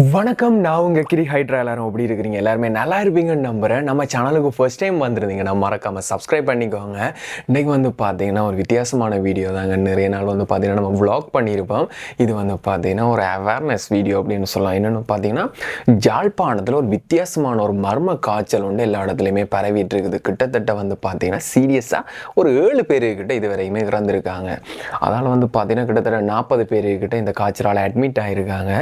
வணக்கம். நான் உங்கள் கிரி ஹைட்ரா. எல்லாரும் எப்படி இருக்கிறீங்க? எல்லாருமே நல்லா இருப்பீங்கன்னு நம்புகிறேன். நம்ம சேனலுக்கு ஃபர்ஸ்ட் டைம் வந்துருந்தீங்கன்னா மறக்காமல் சப்ஸ்கிரைப் பண்ணிக்கோங்க. இன்றைக்கி பார்த்தீங்கன்னா ஒரு வித்தியாசமான வீடியோ தாங்க. நிறைய நாள் பார்த்தீங்கன்னா நம்ம vlog பண்ணியிருப்போம். இது பார்த்தீங்கன்னா ஒரு அவேர்னஸ் வீடியோ அப்படின்னு சொல்லலாம். என்னென்னு பார்த்தீங்கன்னா ஜாழ்ப்பாணத்தில் ஒரு வித்தியாசமான ஒரு மர்ம காய்ச்சல் எல்லா இடத்துலையுமே பரவிட்டு இருக்குது. கிட்டத்தட்ட பார்த்தீங்கன்னா சீரியஸாக ஒரு 7 பேருக்கிட்ட இது வரைக்குமே இறந்துருக்காங்க. அதனால் பார்த்தீங்கன்னா கிட்டத்தட்ட 40 பேருக்கிட்ட இந்த காய்ச்சலால் அட்மிட் ஆகிருக்காங்க.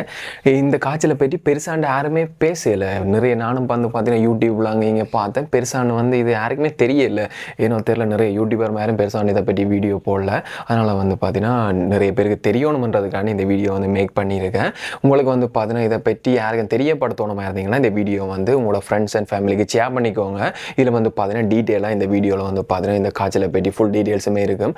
இந்த காய்ச்சலை பற்றி பெருசாண்டு யாருமே பேசலை. நிறைய நானும் பார்த்தீங்கன்னா யூடியூப்ல அங்கே இங்கே பார்த்தேன். பெருசாண்டு இது யாருக்குமே தெரியல. ஏன்னோ தெரியல, நிறைய யூடியூபர் மேலும் பெருசாண்டு இதை பற்றி வீடியோ போடல. அதனால் பார்த்தீங்கன்னா நிறைய பேருக்கு தெரியணுன்றதுக்காண்டி இந்த வீடியோ மேக் பண்ணியிருக்கேன். உங்களுக்கு பார்த்தீங்கன்னா இதை பற்றி யாருக்கும் தெரியப்படுத்தணுமா இருந்தீங்கன்னா இந்த வீடியோ உங்களோட ஃப்ரெண்ட்ஸ் அண்ட் ஃபேமிலிக்கு ஷேர் பண்ணிக்கோங்க. இதில் பார்த்தீங்கன்னா டீட்டெயிலாக இந்த வீடியோவில் பார்த்தீங்கன்னா இந்த காய்ச்சலை பற்றி ஃபுல் டீட்டெயில்ஸுமே இருக்கும்.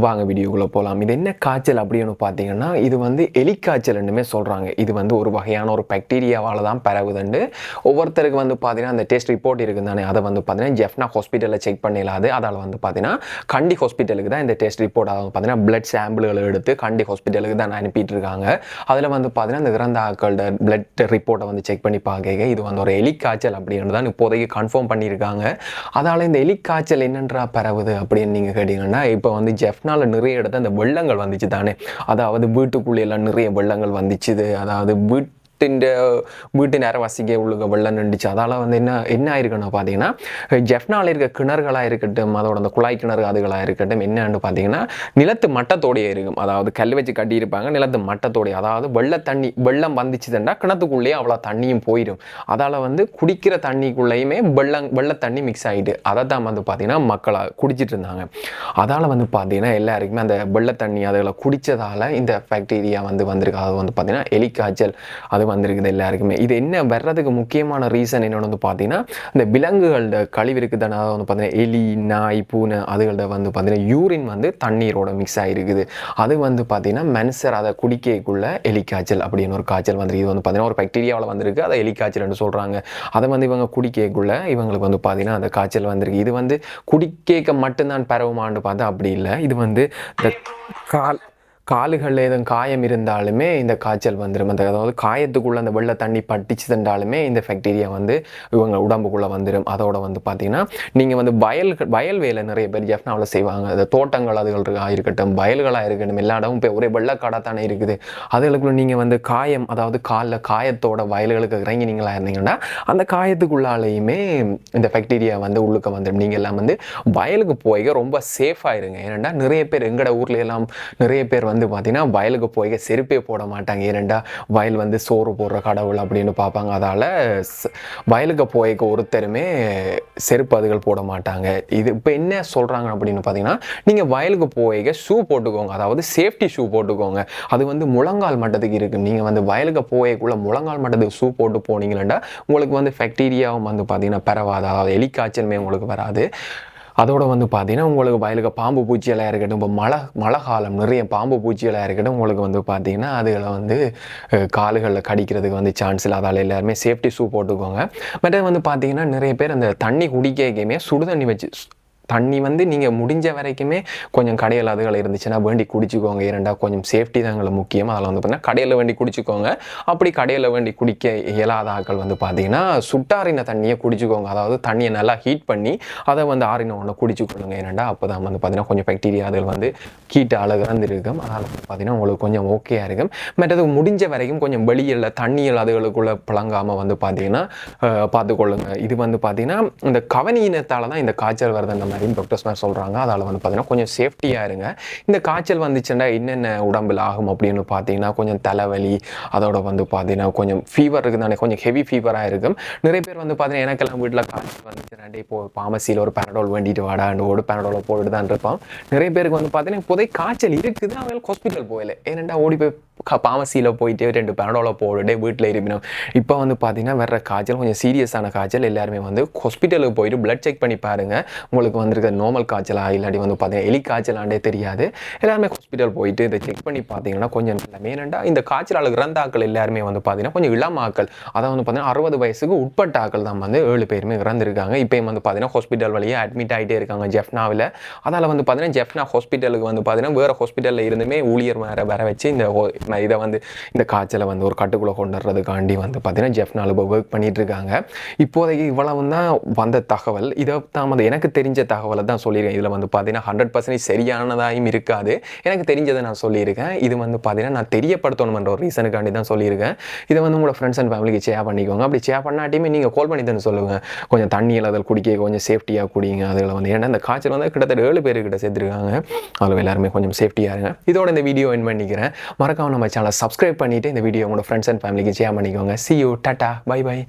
வாங்க வீடியோக்குள்ளே போகலாம். இது என்ன காய்ச்சல் அப்படின்னு பார்த்தீங்கன்னா இது எலிக்காய்ச்சல்னுமே சொல்கிறாங்க. இது ஒரு வகையான ஒரு பாக்டீரியாவால் தான் பரவுதுண்டு. ஒவ்வொருத்தருக்கு பார்த்தீங்கன்னா அந்த டெஸ்ட் ரிப்போர்ட் இருக்குது தானே, அதை பார்த்தீங்கன்னா ஜெஃப்னா ஹாஸ்பிட்டலில் செக் பண்ணிடலாது. அதால் பார்த்தீங்கன்னா கண்டி ஹாஸ்பிட்டலுக்கு தான் இந்த டெஸ்ட் ரிப்போர்ட், அதாவது பார்த்தீங்கன்னா பிளட் சாம்பிள்களை எடுத்து கண்டி ஹாஸ்பிட்டலுக்கு தான் அனுப்பிட்டு இருக்காங்க. அதில் பார்த்தீங்கன்னா இந்த இறந்த ஆக்களோட பிளட் ரிப்போர்ட்டை செக் பண்ணி பார்க்க இது ஒரு எலிக்காய்ச்சல் அப்படின்னு தான் இப்போதைக்கு கன்ஃபார்ம் பண்ணியிருக்காங்க. அதால் இந்த எலிக்காய்ச்சல் என்னன்றா பரவுது அப்படின்னு நீங்கள் கேட்டிங்கன்னா, இப்போ ஜெஃப்னால நிறைய இடத்துல அந்த வெள்ளங்கள் வந்துச்சு தானே, அதாவது வீட்டுக்குள்ளே எல்லாம் நிறைய வெள்ளங்கள் வந்துச்சுது. அதாவது வீட்டு நேரவாசிக்க உள்ள வெள்ளம் நின்றுச்சு. அதால் என்ன ஆயிருக்குன்னு பார்த்தீங்கன்னா ஜெஃப்னால இருக்க கிணறுகளாக இருக்கட்டும், அதோட அந்த குழாய் கிணறு அதுகளாக இருக்கட்டும், என்னன்னு பார்த்தீங்கன்னா நிலத்து மட்டத்தோடையே இருக்கும். அதாவது கல் வச்சு கட்டியிருப்பாங்க நிலத்து மட்டத்தோடைய. அதாவது வெள்ளம் வந்துச்சுதுன்னா கிணத்துக்குள்ளேயே அவ்வளோ தண்ணியும் போயிடும். அதால் குடிக்கிற தண்ணிக்குள்ளேயுமே வெள்ள தண்ணி மிக்ஸ் ஆகிட்டு அதை தான் பார்த்தீங்கன்னா மக்களாக குடிச்சிட்டு இருந்தாங்க. அதால் பார்த்தீங்கன்னா எல்லாருக்குமே அந்த வெள்ள தண்ணி அதில் குடித்ததால் இந்த பாக்டீரியா வந்திருக்கு. அது பார்த்தீங்கன்னா எலிக்காய்ச்சல் அது வந்திருக்குது எல்லாருக்குமே. இது என்ன வர்றதுக்கு முக்கியமான ரீசன் என்னென்னு பார்த்தீங்கன்னா இந்த விலங்குகளோட கழிவு இருக்குது தானே, அதை பார்த்தீங்கன்னா எலி, நாய், பூனை அதுகளோட பார்த்தீங்கன்னா யூரின் தண்ணீரோட மிக்ஸ் ஆகிருக்குது. அது பார்த்தீங்கன்னா மனுஷர் அதை குடிக்கக்குள்ள எலிக்காய்ச்சல் அப்படின்னு ஒரு காய்ச்சல் வந்துருக்கு. இது பார்த்தீங்கன்னா ஒரு பாக்டீரியாவில் வந்திருக்கு, அதை எலிக்காய்ச்சல்னு சொல்கிறாங்க. அதை இவங்க குடிக்கக்குள்ள இவங்களுக்கு பார்த்தீங்கன்னா அந்த காய்ச்சல் வந்திருக்கு. இது குடிக்க மட்டும்தான் பரவுமான்னு பார்த்தா அப்படி இல்லை. இது இந்த காலுகளில் எதுவும் காயம் இருந்தாலுமே இந்த காய்ச்சல் வந்துடும். அதாவது காயத்துக்குள்ளே அந்த வெள்ளை தண்ணி பட்டிச்சுதுன்றாலுமே இந்த பாக்டீரியா இவங்க உடம்புக்குள்ளே வந்துடும். அதோட பார்த்தீங்கன்னா நீங்கள் வயல் வேலை நிறைய பேர் ஜெஃப்னாவில் செய்வாங்க. அந்த தோட்டங்கள் அதுகள் இருக்கட்டும், வயல்களாக இருக்கட்டும், எல்லா இடமும் இப்போ ஒரே வெள்ளக்காடாக தானே இருக்குது. அதுகளுக்குள்ள நீங்கள் காயம், அதாவது காலில் காயத்தோட வயல்களுக்கு இறங்கினீங்களா இருந்தீங்கன்னா அந்த காயத்துக்குள்ளாலேயுமே இந்த பாக்டீரியா உள்ளுக்க வந்துடும். நீங்கள் எல்லாம் வயலுக்கு போய் ரொம்ப சேஃபாக இருங்க. ஏன்னா நிறைய பேர் எங்கட ஊர்ல எல்லாம் நிறைய பேர் பார்த்தீங்கன்னா வயலுக்கு போய் செருப்பே போட மாட்டாங்க. ஏனெண்டா வயல் சோறு போடுற கடவுள் அப்படின்னு பார்ப்பாங்க. அதால் வயலுக்கு போய்க்க ஒருத்தருமே செருப்பு அதுகள் போட மாட்டாங்க. இது இப்போ என்ன சொல்கிறாங்க அப்படின்னு பார்த்தீங்கன்னா, நீங்கள் வயலுக்கு போய்க்க ஷூ போட்டுக்கோங்க, அதாவது சேஃப்டி ஷூ போட்டுக்கோங்க. அது முழங்கால் மட்டத்துக்கு இருக்குது. நீங்கள் வயலுக்கு போய்க்குள்ள முழங்கால் மட்டத்துக்கு ஷூ போட்டு போனீங்கன்னா உங்களுக்கு பாக்டீரியாவும் பார்த்தீங்கன்னா பரவாது, அதாவது எலிக்காய்ச்சலுமே உங்களுக்கு வராது. அதோட பார்த்தீங்கன்னா உங்களுக்கு வயலுக்கு பாம்பு பூச்சியெல்லாம் இருக்கட்டும், இப்போ மழை காலம் நிறைய பாம்பு பூச்சியெல்லாம் இருக்கட்டும், உங்களுக்கு பார்த்தீங்கன்னா அதுகளை காலுகளில் கடிக்கிறதுக்கு சான்ஸ் இல்லை. அதால் எல்லாருமே சேஃப்டி ஷூ போட்டுக்கோங்க. மற்ற பார்த்தீங்கன்னா நிறைய பேர் அந்த தண்ணி குடிக்கமே சுடுதண்ணி வச்சு தண்ணி நீங்கள் முடிஞ்ச வரைக்குமே கொஞ்சம் கடையில் அதுகள் இருந்துச்சுன்னா வேண்டி குடிச்சிக்கோங்க. இரண்டா கொஞ்சம் சேஃப்டி தான் எங்களுக்கு முக்கியம். அதில் பார்த்தீங்கன்னா கடையில் வேண்டி குடிச்சிக்கோங்க. அப்படி கடையில் வேண்டி குடிக்க இயலாத ஆக்கள் பார்த்தீங்கன்னா சுட்டாரின தண்ணியை குடிச்சிக்கோங்க. அதாவது தண்ணியை நல்லா ஹீட் பண்ணி அதை ஆறின ஒன்று குடிச்சிக்கொள்ளுங்க. ஏனண்டா அப்போ தான் பார்த்தீங்கன்னா கொஞ்சம் பாக்டீரியா அதுகள் ஹீட் அழகு இருக்கும். அதனால் பார்த்தீங்கன்னா உங்களுக்கு கொஞ்சம் ஓகேயாக இருக்கும். மற்றது முடிஞ்ச வரைக்கும் கொஞ்சம் வெளியில் தண்ணியில் அதுகளுக்குள்ளே பழங்காமல் பார்த்தீங்கன்னா பார்த்துக்கொள்ளுங்க. இது பார்த்தீங்கன்னா இந்த கவனியினத்தால் தான் இந்த காய்ச்சல் வருது அந்த மாதிரி டாக்டர்ஸ் மாதிரி சொல்கிறாங்க. அதால் பார்த்தீங்கன்னா கொஞ்சம் சேஃப்டியாக இருங்க. இந்த காய்ச்சல் வந்துச்சுன்னா என்னென்ன உடம்பில் ஆகும் அப்படின்னு பார்த்தீங்கன்னா கொஞ்சம் தலைவலி, அதோட பார்த்தீங்கன்னா கொஞ்சம் ஃபீவர் இருக்குது தானே, கொஞ்சம் ஹெவி ஃபீவராக இருக்கும். நிறைய பேர் பார்த்தீங்கன்னா எனக்கெல்லாம் வீட்டில் காய்ச்சல் வந்துச்சுன்னா இப்போது ஃபார்மசியில் ஒரு பேரடோல் வேண்டிட்டு வாடாண்டு ஓடு பேரடோலை போட்டு தான் இருப்பான். நிறைய பேருக்கு பார்த்தீங்கன்னா இப்போதைக்கு காய்ச்சல் இருக்குது, அவங்களுக்கு ஹாஸ்பிட்டல் போகல. ஏனெண்டா ஓடி போய் ஃபார்மசியில் போயிட்டு 2 பேரடோலை போட்டுட்டு வீட்டில் இருப்பினோம். இப்போ பார்த்தீங்கன்னா வர்ற காய்ச்சல் கொஞ்சம் சீரியஸான காய்ச்சல். எல்லாருமே ஹாஸ்பிட்டலுக்கு போயிட்டு பிளட் செக் பண்ணி பாருங்கள். உங்களுக்கு வந்திருக்க நார்மல் காய்ச்சலா இல்லாட்டி பார்த்தீங்கன்னா எலி காய்ச்சலாண்டே தெரியாது. எல்லாருமே ஹாஸ்பிட்டல் போயிட்டு இதை செக் பண்ணி பார்த்தீங்கன்னா கொஞ்சம் நல்ல. ஏனெண்டா இந்த காய்ச்சலால் இறந்த ஆக்கள் எல்லாருமே பார்த்தீங்கன்னா கொஞ்சம் இளம் ஆக்கள், அதாவது பார்த்தீங்கன்னா 60 வயசுக்கு உட்பட்ட ஆக்கள் தான் 7 பேருமே இறந்துருக்காங்க. இப்போயும் பார்த்தீங்கன்னா ஹாஸ்பிட்டல் வழியாக அட்மிட் ஆகிட்டே இருக்காங்க ஜெஃப்னாவில். அதால் பார்த்தீங்கன்னா ஜெஃப்னா ஹாஸ்பிட்டலுக்கு பார்த்தீங்கன்னா வேறு ஹாஸ்பிட்டலில் இருந்துமே ஊழியர் வர வச்சு இந்த காரணம் இதை வந்து இந்த காய்ச்சலை வந்து ஒரு கட்டுக்குள்ளே கொண்டு வர்றதுக்காண்டி வந்து பார்த்தீங்கன்னா ஜெஃப்னால் இப்போ ஒர்க் பண்ணிட்டு இருக்காங்க. இப்போதைக்கு இவ்வளவு தான் வந்த தகவல். இதை தான் வந்து எனக்கு தெரிஞ்ச தகவலை தான் சொல்லியிருக்கேன். இதில் வந்து பார்த்தீங்கன்னா 100% சரியானதாயும் இருக்காது. எனக்கு தெரிஞ்சதை நான் சொல்லியிருக்கேன். இது வந்து பார்த்தீங்கன்னா நான் தெரியப்படுத்தணுன்ற ஒரு ரீசனுக்காண்டி தான் சொல்லியிருக்கேன். இதை வந்து உங்களோட ஃப்ரெண்ட்ஸ் அண்ட் ஃபேமிலிக்கு ஷேர் பண்ணிக்கோங்க. அப்படி ஷேர் பண்ணாட்டியுமே நீங்கள் கால் பண்ணி தானே சொல்லுங்கள். கொஞ்சம் தண்ணியில் அதில் குடிக்க கொஞ்சம் சேஃப்டியாக குடிங்க. அதில் வந்து ஏன்னா இந்த காய்ச்சல் வந்து கிட்டத்தட்ட 7 பேர்கிட்ட சேர்த்துருக்காங்க. அதில் எல்லாருமே கொஞ்சம் சேஃப்டியாக இருங்க. இதோட இந்த வீடியோ என் பண்ணிக்கிறேன். மறக்காம நம்ம சேனலை சப்ஸ்கிரைப் பண்ணிவிட்டு இந்த வீடியோ உங்களோட ஃப்ரெண்ட்ஸ் அண்ட் ஃபேமிலிக்கு ஷேர் பண்ணிக்கோங்க. See you, டாட்டா, பை பை.